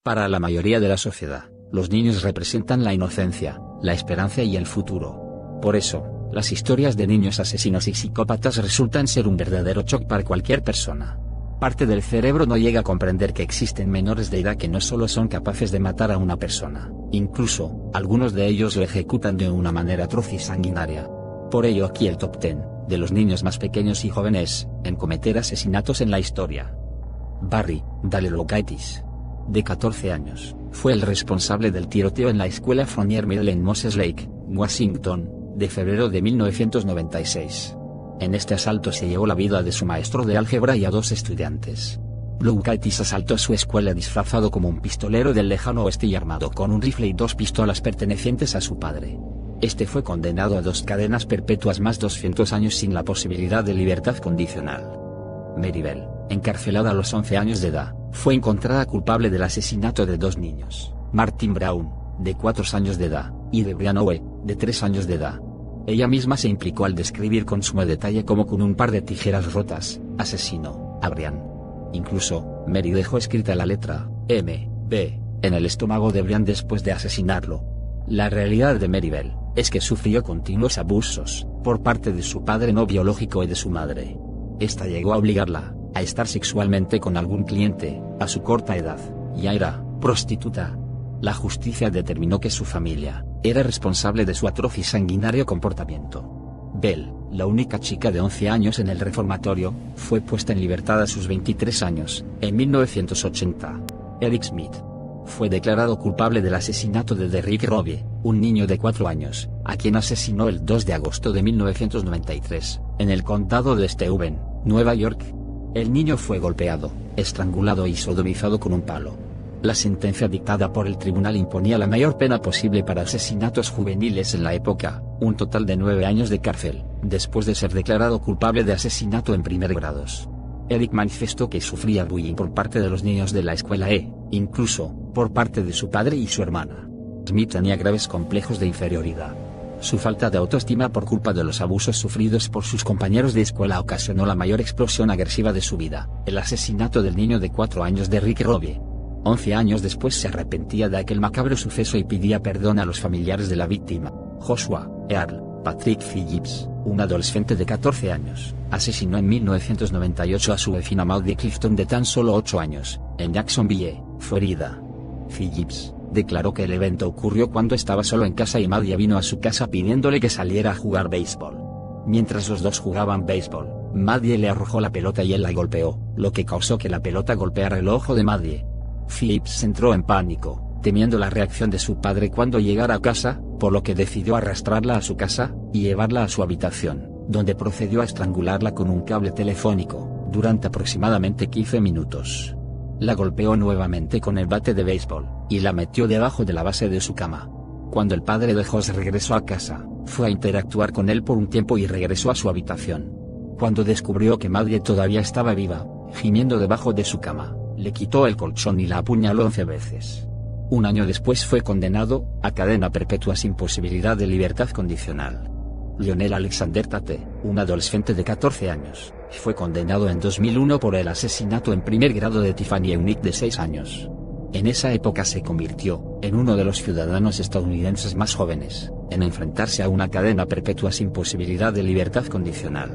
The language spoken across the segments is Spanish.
Para la mayoría de la sociedad, los niños representan la inocencia, la esperanza y el futuro. Por eso, las historias de niños asesinos y psicópatas resultan ser un verdadero shock para cualquier persona. Parte del cerebro no llega a comprender que existen menores de edad que no solo son capaces de matar a una persona, incluso, algunos de ellos lo ejecutan de una manera atroz y sanguinaria. Por ello aquí el top 10, de los niños más pequeños y jóvenes, en cometer asesinatos en la historia. Barry Dale Loukaitis, de 14 años, fue el responsable del tiroteo en la escuela Fournier Middle en Moses Lake, Washington, de febrero de 1996. En este asalto se llevó la vida de su maestro de álgebra y a 2 estudiantes. Loukaitis asaltó su escuela disfrazado como un pistolero del lejano oeste y armado con un rifle y 2 pistolas pertenecientes a su padre. Este fue condenado a 2 cadenas perpetuas más 200 años sin la posibilidad de libertad condicional. Mary Bell, encarcelada a los 11 años de edad, fue encontrada culpable del asesinato de 2 niños, Martin Brown, de 4 años de edad, y de Brian Owe, de 3 años de edad. Ella misma se implicó al describir con sumo detalle cómo con un par de tijeras rotas, asesinó a Brian. Incluso, Mary dejó escrita la letra M, B, en el estómago de Brian después de asesinarlo. La realidad de Mary Bell es que sufrió continuos abusos por parte de su padre no biológico y de su madre. Esta llegó a obligarla a estar sexualmente con algún cliente, a su corta edad, ya era prostituta. La justicia determinó que su familia era responsable de su atroz y sanguinario comportamiento. Bell, la única chica de 11 años en el reformatorio, fue puesta en libertad a sus 23 años, en 1980. Eric Smith fue declarado culpable del asesinato de Derrick Robbie, un niño de 4 años, a quien asesinó el 2 de agosto de 1993, en el condado de Steuben, Nueva York. El niño fue golpeado, estrangulado y sodomizado con un palo. La sentencia dictada por el tribunal imponía la mayor pena posible para asesinatos juveniles en la época, un total de 9 años de cárcel, después de ser declarado culpable de asesinato en primer grado. Eric manifestó que sufría bullying por parte de los niños de la escuela incluso, por parte de su padre y su hermana. Smith tenía graves complejos de inferioridad. Su falta de autoestima por culpa de los abusos sufridos por sus compañeros de escuela ocasionó la mayor explosión agresiva de su vida, el asesinato del niño de 4 años de Derrick Robbie. 11 años después se arrepentía de aquel macabro suceso y pedía perdón a los familiares de la víctima. Joshua Earl Patrick Phillips, un adolescente de 14 años, asesinó en 1998 a su vecina Maudie Clifton de tan solo 8 años, en Jacksonville, Florida. Phillips declaró que el evento ocurrió cuando estaba solo en casa y Maudie vino a su casa pidiéndole que saliera a jugar béisbol. Mientras los dos jugaban béisbol, Maudie le arrojó la pelota y él la golpeó, lo que causó que la pelota golpeara el ojo de Maudie. Phillips entró en pánico, temiendo la reacción de su padre cuando llegara a casa, por lo que decidió arrastrarla a su casa y llevarla a su habitación, donde procedió a estrangularla con un cable telefónico, durante aproximadamente 15 minutos. La golpeó nuevamente con el bate de béisbol, y la metió debajo de la base de su cama. Cuando el padre de Josh regresó a casa, fue a interactuar con él por un tiempo y regresó a su habitación. Cuando descubrió que Maudie todavía estaba viva, gimiendo debajo de su cama, le quitó el colchón y la apuñaló 11 veces. Un año después fue condenado a cadena perpetua sin posibilidad de libertad condicional. Lionel Alexander Tate, un adolescente de 14 años, fue condenado en 2001 por el asesinato en primer grado de Tiffany Eunice de 6 años. En esa época se convirtió en uno de los ciudadanos estadounidenses más jóvenes en enfrentarse a una cadena perpetua sin posibilidad de libertad condicional.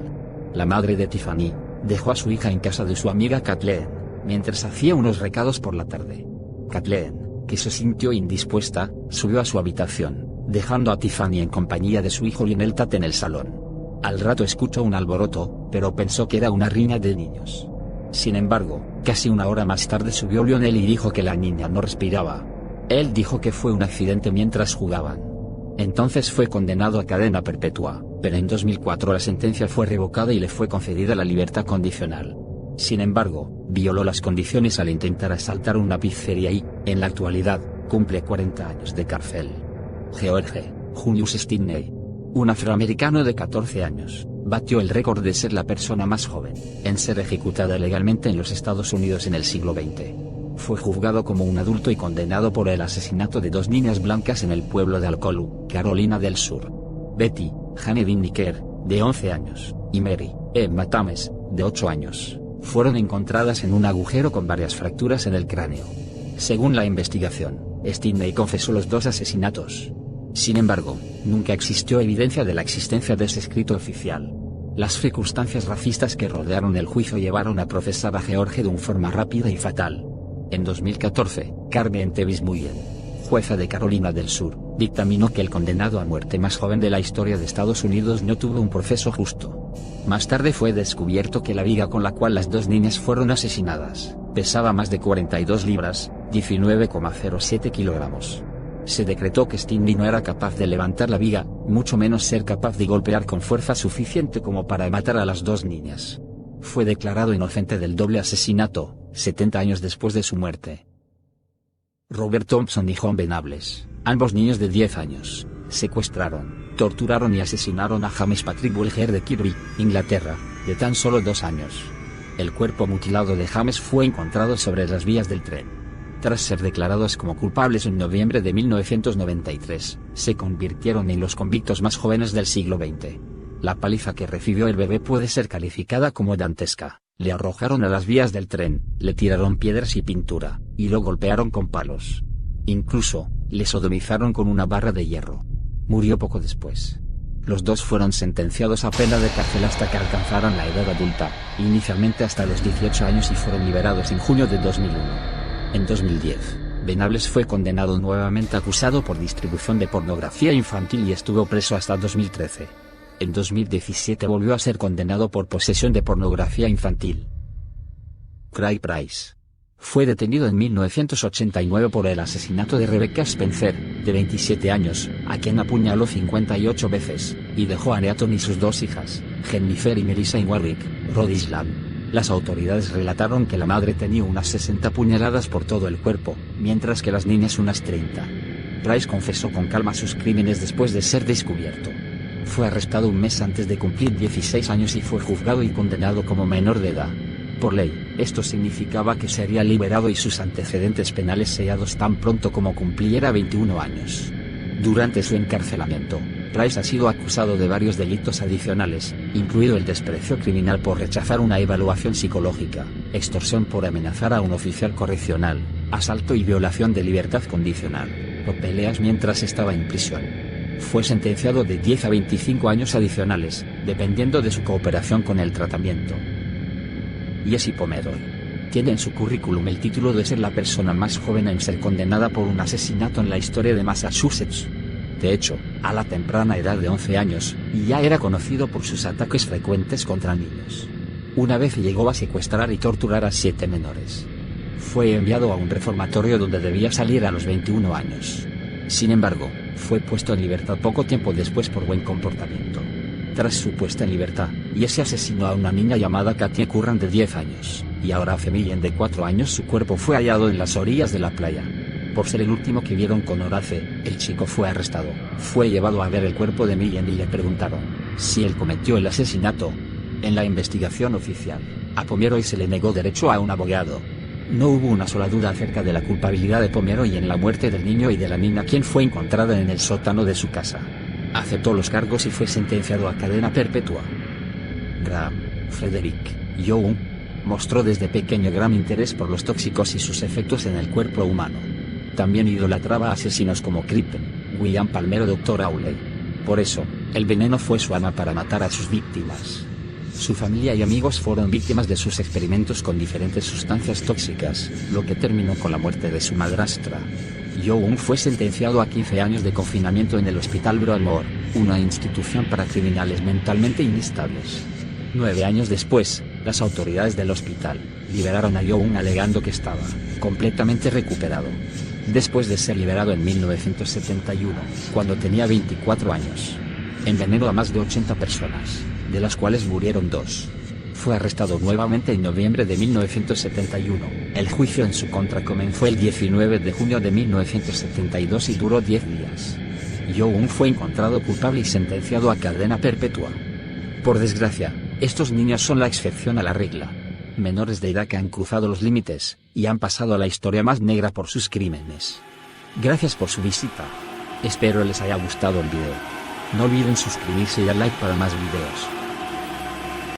La madre de Tiffany dejó a su hija en casa de su amiga Kathleen, mientras hacía unos recados por la tarde. Kathleen, que se sintió indispuesta, subió a su habitación, dejando a Tiffany en compañía de su hijo Lionel Tate en el salón. Al rato escuchó un alboroto, pero pensó que era una riña de niños. Sin embargo, casi una hora más tarde subió Lionel y dijo que la niña no respiraba. Él dijo que fue un accidente mientras jugaban. Entonces fue condenado a cadena perpetua, pero en 2004 la sentencia fue revocada y le fue concedida la libertad condicional. Sin embargo, violó las condiciones al intentar asaltar una pizzería y, en la actualidad, cumple 40 años de cárcel. George Julius Stinney, un afroamericano de 14 años, batió el récord de ser la persona más joven en ser ejecutada legalmente en los Estados Unidos en el siglo XX. Fue juzgado como un adulto y condenado por el asesinato de 2 niñas blancas en el pueblo de Alcolu, Carolina del Sur. Betty Jane Dinnicker, de 11 años, y Mary Emma Thames, de 8 años, fueron encontradas en un agujero con varias fracturas en el cráneo. Según la investigación, Stinney confesó los 2 asesinatos. Sin embargo, nunca existió evidencia de la existencia de ese escrito oficial. Las circunstancias racistas que rodearon el juicio llevaron a procesar a George de una forma rápida y fatal. En 2014, Carmen Tevis Mullen, jueza de Carolina del Sur, dictaminó que el condenado a muerte más joven de la historia de Estados Unidos no tuvo un proceso justo. Más tarde fue descubierto que la viga con la cual las 2 niñas fueron asesinadas pesaba más de 42 libras, 19,07 kilogramos. Se decretó que Stinney no era capaz de levantar la viga, mucho menos ser capaz de golpear con fuerza suficiente como para matar a las 2 niñas. Fue declarado inocente del doble asesinato, 70 años después de su muerte. Robert Thompson y John Venables, ambos niños de 10 años, secuestraron, torturaron y asesinaron a James Patrick Bulger de Kirby, Inglaterra, de tan solo 2 años. El cuerpo mutilado de James fue encontrado sobre las vías del tren. Tras ser declarados como culpables en noviembre de 1993, se convirtieron en los convictos más jóvenes del siglo XX. La paliza que recibió el bebé puede ser calificada como dantesca. Le arrojaron a las vías del tren, le tiraron piedras y pintura, y lo golpearon con palos. Incluso, le sodomizaron con una barra de hierro. Murió poco después. Los 2 fueron sentenciados a pena de cárcel hasta que alcanzaran la edad adulta, inicialmente hasta los 18 años, y fueron liberados en junio de 2001. En 2010, Venables fue condenado nuevamente acusado por distribución de pornografía infantil y estuvo preso hasta 2013. En 2017 volvió a ser condenado por posesión de pornografía infantil. Craig Price fue detenido en 1989 por el asesinato de Rebecca Spencer, de 27 años, a quien apuñaló 58 veces, y dejó a Neaton y sus 2 hijas, Jennifer y Melissa en Warwick, Rhode Island. Las autoridades relataron que la madre tenía unas 60 puñaladas por todo el cuerpo, mientras que las niñas unas 30. Price confesó con calma sus crímenes después de ser descubierto. Fue arrestado un mes antes de cumplir 16 años y fue juzgado y condenado como menor de edad. Por ley, esto significaba que sería liberado y sus antecedentes penales sellados tan pronto como cumpliera 21 años. Durante su encarcelamiento, Price ha sido acusado de varios delitos adicionales, incluido el desprecio criminal por rechazar una evaluación psicológica, extorsión por amenazar a un oficial correccional, asalto y violación de libertad condicional, o peleas mientras estaba en prisión. Fue sentenciado de 10 a 25 años adicionales, dependiendo de su cooperación con el tratamiento. Jesse Pomeroy tiene en su currículum el título de ser la persona más joven en ser condenada por un asesinato en la historia de Massachusetts. De hecho, a la temprana edad de 11 años, ya era conocido por sus ataques frecuentes contra niños. Una vez llegó a secuestrar y torturar a 7 menores. Fue enviado a un reformatorio donde debía salir a los 21 años. Sin embargo, fue puesto en libertad poco tiempo después por buen comportamiento. Tras su puesta en libertad, Jesse asesinó a una niña llamada Katia Curran de 10 años, y a Horace Millen de 4 años. Su cuerpo fue hallado en las orillas de la playa. Por ser el último que vieron con Horace, el chico fue arrestado. Fue llevado a ver el cuerpo de Millen y le preguntaron si él cometió el asesinato. En la investigación oficial, a Pomeroy se le negó derecho a un abogado. No hubo una sola duda acerca de la culpabilidad de Pomeroy en la muerte del niño y de la niña, quien fue encontrada en el sótano de su casa. Aceptó los cargos y fue sentenciado a cadena perpetua. Graham Frederick Young mostró desde pequeño gran interés por los tóxicos y sus efectos en el cuerpo humano. También idolatraba a asesinos como Crippen, William Palmer o Dr. Hawley. Por eso, el veneno fue su arma para matar a sus víctimas. Su familia y amigos fueron víctimas de sus experimentos con diferentes sustancias tóxicas, lo que terminó con la muerte de su madrastra. Young fue sentenciado a 15 años de confinamiento en el Hospital Broadmoor, una institución para criminales mentalmente inestables. 9 años después, las autoridades del hospital liberaron a Young alegando que estaba completamente recuperado. Después de ser liberado en 1971, cuando tenía 24 años, envenenó a más de 80 personas, de las cuales murieron 2. Fue arrestado nuevamente en noviembre de 1971. El juicio en su contra comenzó el 19 de junio de 1972 y duró 10 días. Young fue encontrado culpable y sentenciado a cadena perpetua. Por desgracia, estos niños son la excepción a la regla. Menores de edad que han cruzado los límites, y han pasado a la historia más negra por sus crímenes. Gracias por su visita. Espero les haya gustado el video. No olviden suscribirse y dar like para más videos.